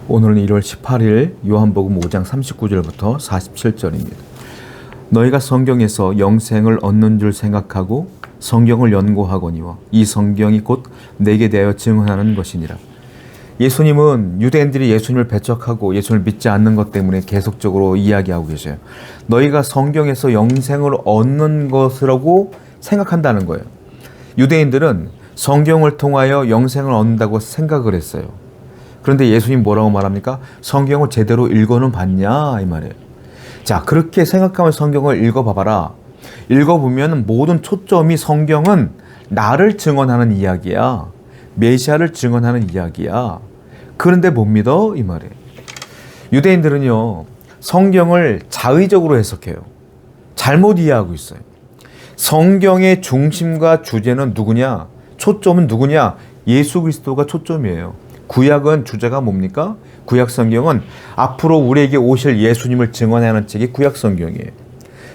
오늘은 1월 18일 요한복음 5장 39절부터 47절입니다. 너희가 성경에서 영생을 얻는 줄 생각하고 성경을 연구하거니와 이 성경이 곧 내게 대하여 증언하는 것이니라. 예수님은 유대인들이 예수님을 배척하고 예수님을 믿지 않는 것 때문에 계속적으로 이야기하고 계셔요. 너희가 성경에서 영생을 얻는 것이라고 생각한다는 거예요. 유대인들은 성경을 통하여 영생을 얻는다고 생각을 했어요. 그런데 예수님 뭐라고 말합니까? 성경을 제대로 읽어는 봤냐? 이 말이에요. 자, 그렇게 생각하면 성경을 읽어봐봐라. 읽어보면 모든 초점이 성경은 나를 증언하는 이야기야. 메시아를 증언하는 이야기야. 그런데 못 믿어? 이 말이에요. 유대인들은요, 성경을 자의적으로 해석해요. 잘못 이해하고 있어요. 성경의 중심과 주제는 누구냐? 초점은 누구냐? 예수 그리스도가 초점이에요. 구약은 주제가 뭡니까? 구약 성경은 앞으로 우리에게 오실 예수님을 증언하는 책이 구약 성경이에요.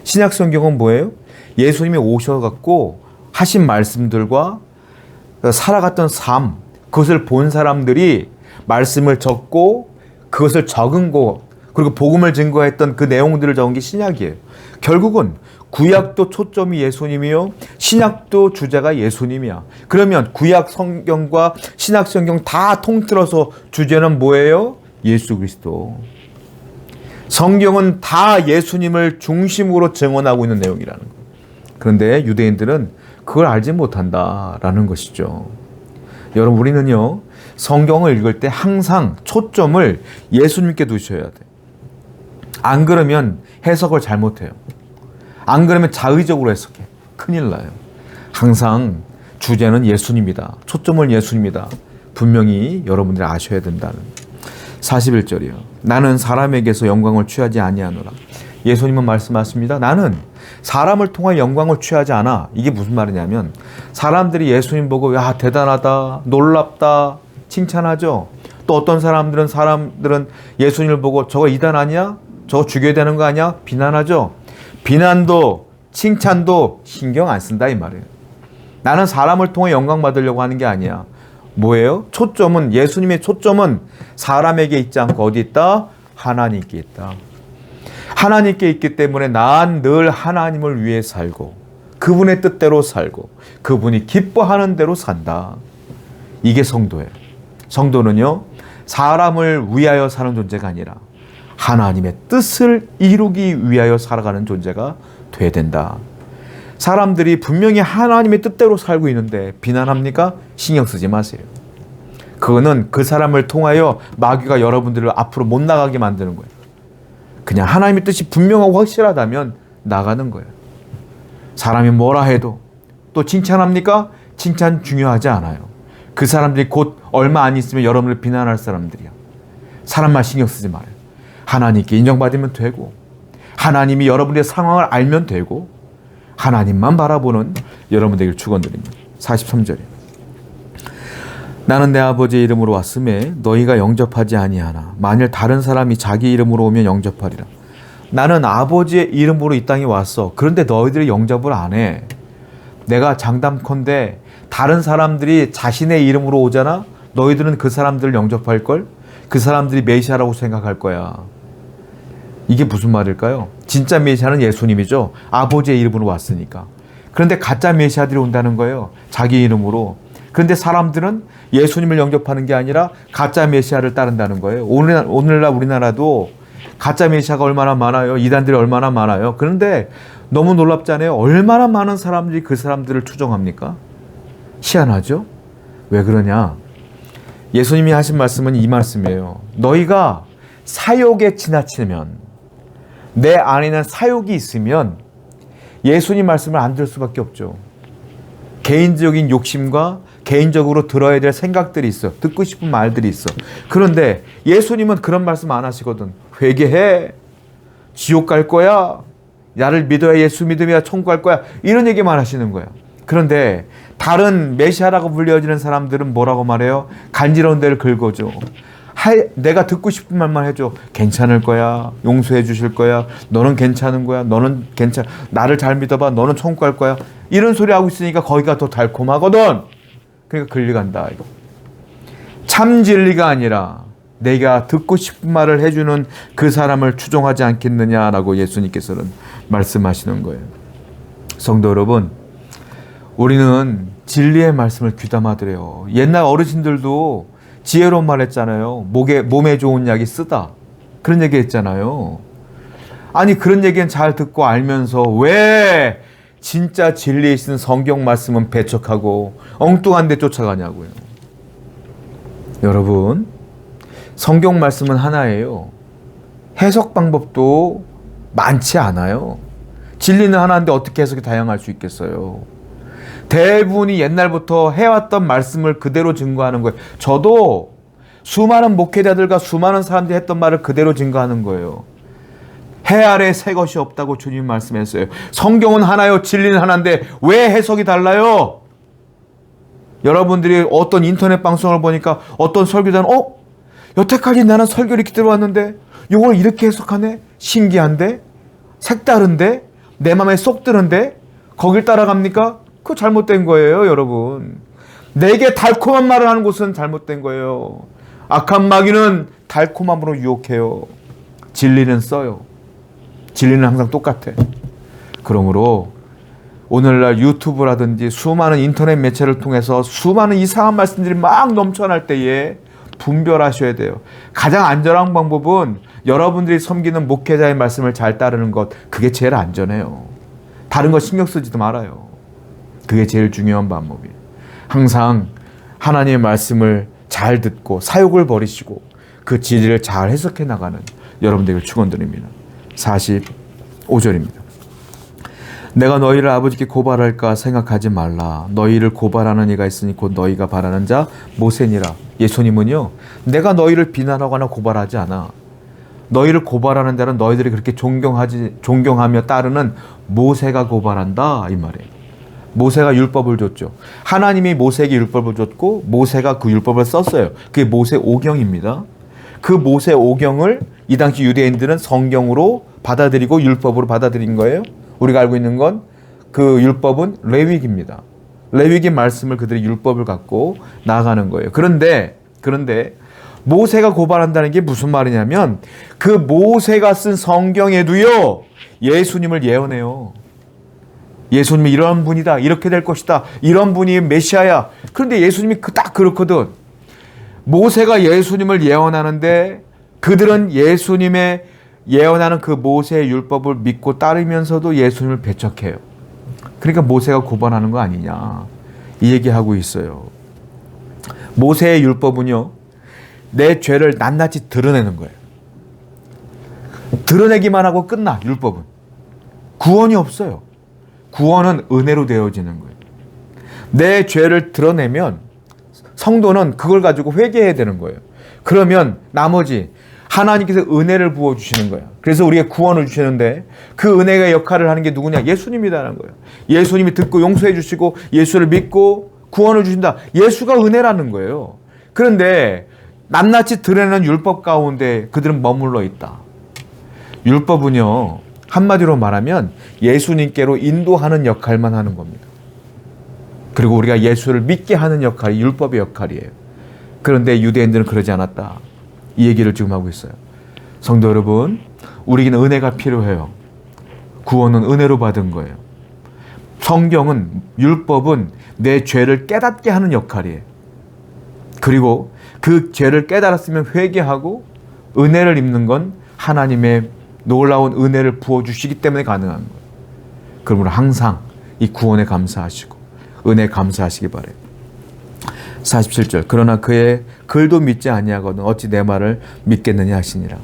신약 성경은 뭐예요? 예수님이 오셔갖고 하신 말씀들과 살아갔던 삶, 그것을 본 사람들이 말씀을 적고 그것을 적은 것, 그리고 복음을 증거했던 그 내용들을 적은 게 신약이에요. 결국은 구약도 초점이 예수님이요, 신약도 주제가 예수님이야. 그러면 구약 성경과 신약 성경 다 통틀어서 주제는 뭐예요? 예수 그리스도. 성경은 다 예수님을 중심으로 증언하고 있는 내용이라는 거예요. 그런데 유대인들은 그걸 알지 못한다라는 것이죠. 여러분, 우리는요, 성경을 읽을 때 항상 초점을 예수님께 두셔야 돼요. 안 그러면 해석을 잘못해요. 안 그러면 자의적으로 해석해. 큰일 나요. 항상 주제는 예수님이다. 초점은 예수님이다. 분명히 여러분들이 아셔야 된다는. 41절이요. 나는 사람에게서 영광을 취하지 아니하노라. 예수님은 말씀하십니다. 나는 사람을 통해 영광을 취하지 않아. 이게 무슨 말이냐면 사람들이 예수님 보고 야, 대단하다, 놀랍다, 칭찬하죠. 또 어떤 사람들은 예수님을 보고 저거 이단 아니야? 저거 죽여야 되는 거 아니야? 비난하죠. 비난도 칭찬도 신경 안 쓴다 이 말이에요. 나는 사람을 통해 영광 받으려고 하는 게 아니야. 뭐예요? 초점은, 예수님의 초점은 사람에게 있지 않고 어디 있다? 하나님께 있다. 하나님께 있기 때문에 난 늘 하나님을 위해 살고 그분의 뜻대로 살고 그분이 기뻐하는 대로 산다. 이게 성도예요. 성도는요, 사람을 위하여 사는 존재가 아니라 하나님의 뜻을 이루기 위하여 살아가는 존재가 돼야 된다. 사람들이 분명히 하나님의 뜻대로 살고 있는데 비난합니까? 신경 쓰지 마세요. 그거는 그 사람을 통하여 마귀가 여러분들을 앞으로 못 나가게 만드는 거예요. 그냥 하나님의 뜻이 분명하고 확실하다면 나가는 거예요. 사람이 뭐라 해도 또 칭찬합니까? 칭찬 중요하지 않아요. 그 사람들이 곧 얼마 안 있으면 여러분을 비난할 사람들이야. 사람만 신경 쓰지 말아요. 하나님께 인정받으면 되고 하나님이 여러분의 상황을 알면 되고 하나님만 바라보는 여러분 되길 축원드립니다. 43절이에요. 나는 내 아버지의 이름으로 왔음에 너희가 영접하지 아니하나 만일 다른 사람이 자기 이름으로 오면 영접하리라. 나는 아버지의 이름으로 이 땅에 왔어. 그런데 너희들이 영접을 안 해. 내가 장담컨대 다른 사람들이 자신의 이름으로 오잖아. 너희들은 그 사람들을 영접할걸? 그 사람들이 메시아라고 생각할 거야. 이게 무슨 말일까요? 진짜 메시아는 예수님이죠. 아버지의 이름으로 왔으니까. 그런데 가짜 메시아들이 온다는 거예요. 자기 이름으로. 그런데 사람들은 예수님을 영접하는 게 아니라 가짜 메시아를 따른다는 거예요. 오늘날 우리나라도 가짜 메시아가 얼마나 많아요. 이단들이 얼마나 많아요. 그런데 너무 놀랍잖아요. 얼마나 많은 사람들이 그 사람들을 추종합니까? 희한하죠? 왜 그러냐? 예수님이 하신 말씀은 이 말씀이에요. 너희가 사욕에 지나치면, 내 안에는 사욕이 있으면 예수님 말씀을 안 들을 수밖에 없죠. 개인적인 욕심과 개인적으로 들어야 될 생각들이 있어. 듣고 싶은 말들이 있어. 그런데 예수님은 그런 말씀 안 하시거든. 회개해. 지옥 갈 거야. 나를 믿어야 예수 믿으면 천국 갈 거야. 이런 얘기만 하시는 거야. 그런데 다른 메시아라고 불려지는 사람들은 뭐라고 말해요? 간지러운 데를 긁어줘. 내가 듣고 싶은 말만 해줘. 괜찮을 거야. 용서해 주실 거야. 너는 괜찮은 거야. 너는 나를 잘 믿어봐. 너는 천국 갈 거야. 이런 소리 하고 있으니까 거기가 더 달콤하거든. 그러니까 끌려간다. 이거. 참 진리가 아니라 내가 듣고 싶은 말을 해주는 그 사람을 추종하지 않겠느냐라고 예수님께서는 말씀하시는 거예요. 성도 여러분, 우리는 진리의 말씀을 귀담아들여요. 옛날 어르신들도 지혜로운 말 했잖아요. 몸에 좋은 약이 쓰다. 그런 얘기 했잖아요. 아니, 그런 얘기는 잘 듣고 알면서 왜 진짜 진리에 있는 성경 말씀은 배척하고 엉뚱한 데 쫓아가냐고요. 여러분, 성경 말씀은 하나예요. 해석 방법도 많지 않아요. 진리는 하나인데 어떻게 해석이 다양할 수 있겠어요. 대부분이 옛날부터 해왔던 말씀을 그대로 증거하는 거예요. 저도 수많은 목회자들과 수많은 사람들이 했던 말을 그대로 증거하는 거예요. 해 아래 새 것이 없다고 주님 말씀했어요. 성경은 하나요, 진리는 하나인데 왜 해석이 달라요? 여러분들이 어떤 인터넷 방송을 보니까 어떤 설교자는 여태까지 나는 설교를 이렇게 들어왔는데 이걸 이렇게 해석하네? 신기한데? 색다른데? 내 마음에 쏙 드는데? 거길 따라갑니까? 그거 잘못된 거예요, 여러분. 내게 달콤한 말을 하는 곳은 잘못된 거예요. 악한 마귀는 달콤함으로 유혹해요. 진리는 써요. 진리는 항상 똑같아. 그러므로 오늘날 유튜브라든지 수많은 인터넷 매체를 통해서 수많은 이상한 말씀들이 막 넘쳐날 때에 분별하셔야 돼요. 가장 안전한 방법은 여러분들이 섬기는 목회자의 말씀을 잘 따르는 것, 그게 제일 안전해요. 다른 거 신경 쓰지도 말아요. 그게 제일 중요한 방법이에요. 항상 하나님의 말씀을 잘 듣고 사욕을 버리시고 그 진리를 잘 해석해 나가는 여러분들에게 축원드립니다. 45절입니다. 내가 너희를 아버지께 고발할까 생각하지 말라. 너희를 고발하는 이가 있으니 곧 너희가 바라는 자 모세니라. 예수님은요, 내가 너희를 비난하거나 고발하지 않아. 너희를 고발하는 자는 너희들이 그렇게 존경하며 따르는 모세가 고발한다, 이 말이에요. 모세가 율법을 줬죠. 하나님이 모세에게 율법을 줬고 모세가 그 율법을 썼어요. 그게 모세 오경입니다. 그 모세 오경을 이 당시 유대인들은 성경으로 받아들이고 율법으로 받아들인 거예요. 우리가 알고 있는 건 그 율법은 레위기입니다. 레위기 말씀을 그들이 율법을 갖고 나아가는 거예요. 그런데 모세가 고발한다는 게 무슨 말이냐면 그 모세가 쓴 성경에도요, 예수님을 예언해요. 예수님이 이런 분이다, 이렇게 될 것이다, 이런 분이 메시아야. 그런데 예수님이 딱 그렇거든. 모세가 예수님을 예언하는데 그들은 예수님의 예언하는 그 모세의 율법을 믿고 따르면서도 예수님을 배척해요. 그러니까 모세가 고발하는 거 아니냐, 이 얘기하고 있어요. 모세의 율법은요, 내 죄를 낱낱이 드러내는 거예요. 드러내기만 하고 끝나. 율법은 구원이 없어요. 구원은 은혜로 되어지는 거예요. 내 죄를 드러내면 성도는 그걸 가지고 회개해야 되는 거예요. 그러면 나머지 하나님께서 은혜를 부어주시는 거예요. 그래서 우리에게 구원을 주시는데 그 은혜의 역할을 하는 게 누구냐? 예수님이라는 거예요. 예수님이 듣고 용서해 주시고 예수를 믿고 구원을 주신다. 예수가 은혜라는 거예요. 그런데 낱낱이 드러내는 율법 가운데 그들은 머물러 있다. 율법은요, 한마디로 말하면 예수님께로 인도하는 역할만 하는 겁니다. 그리고 우리가 예수를 믿게 하는 역할이 율법의 역할이에요. 그런데 유대인들은 그러지 않았다. 이 얘기를 지금 하고 있어요. 성도 여러분, 우리에게는 은혜가 필요해요. 구원은 은혜로 받은 거예요. 성경은, 율법은 내 죄를 깨닫게 하는 역할이에요. 그리고 그 죄를 깨달았으면 회개하고 은혜를 입는 건 하나님의 놀라운 은혜를 부어주시기 때문에 가능한 거예요. 그러므로 항상 이 구원에 감사하시고 은혜에 감사하시기 바래요. 47절. 그러나 그의 글도 믿지 아니하거든 어찌 내 말을 믿겠느냐 하시니라.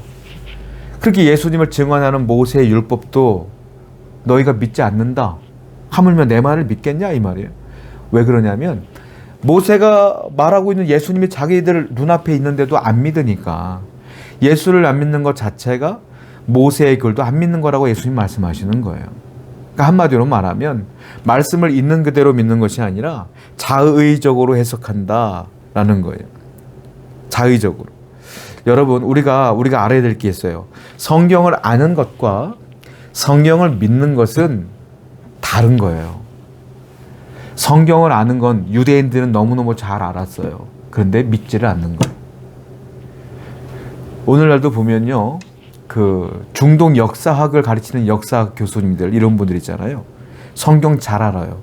그렇게 예수님을 증언하는 모세의 율법도 너희가 믿지 않는다. 하물며 내 말을 믿겠냐, 이 말이에요. 왜 그러냐면 모세가 말하고 있는 예수님이 자기들 눈앞에 있는데도 안 믿으니까 예수를 안 믿는 것 자체가 모세의 글도 안 믿는 거라고 예수님 말씀하시는 거예요. 그러니까 한마디로 말하면 말씀을 있는 그대로 믿는 것이 아니라 자의적으로 해석한다라는 거예요. 자의적으로. 여러분, 우리가 알아야 될 게 있어요. 성경을 아는 것과 성경을 믿는 것은 다른 거예요. 성경을 아는 건 유대인들은 너무너무 잘 알았어요. 그런데 믿지를 않는 거예요. 오늘날도 보면요, 그 중동 역사학을 가르치는 역사 교수님들 이런 분들 있잖아요. 성경 잘 알아요.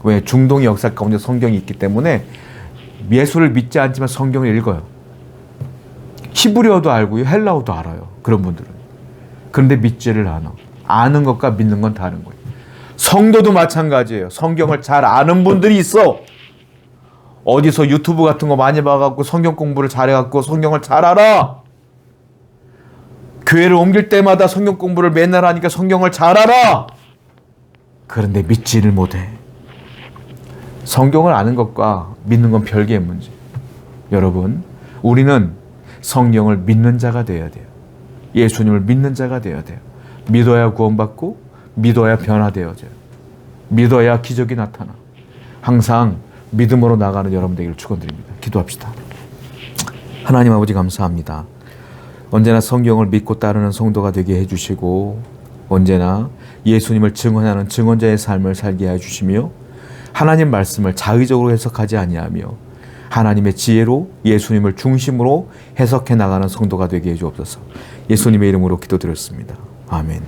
왜? 중동 역사 가운데 성경이 있기 때문에 예수를 믿지 않지만 성경을 읽어요. 히브리어도 알고요, 헬라어도 알아요. 그런 분들은. 그런데 믿지를 않아. 아는 것과 믿는 건 다른 거예요. 성도도 마찬가지예요. 성경을 잘 아는 분들이 있어. 어디서 유튜브 같은 거 많이 봐갖고 성경 공부를 잘해갖고 성경을 잘 알아. 교회를 옮길 때마다 성경 공부를 맨날 하니까 성경을 잘 알아. 그런데 믿지를 못해. 성경을 아는 것과 믿는 건 별개의 문제. 여러분, 우리는 성경을 믿는 자가 되어야 돼요. 예수님을 믿는 자가 되어야 돼요. 믿어야 구원받고 믿어야 변화되어져요. 믿어야 기적이 나타나. 항상 믿음으로 나가는 여러분 되기를 축원드립니다. 기도합시다. 하나님 아버지 감사합니다. 언제나 성경을 믿고 따르는 성도가 되게 해주시고 언제나 예수님을 증언하는 증언자의 삶을 살게 해주시며 하나님 말씀을 자의적으로 해석하지 아니하며 하나님의 지혜로 예수님을 중심으로 해석해 나가는 성도가 되게 해주옵소서. 예수님의 이름으로 기도드렸습니다. 아멘.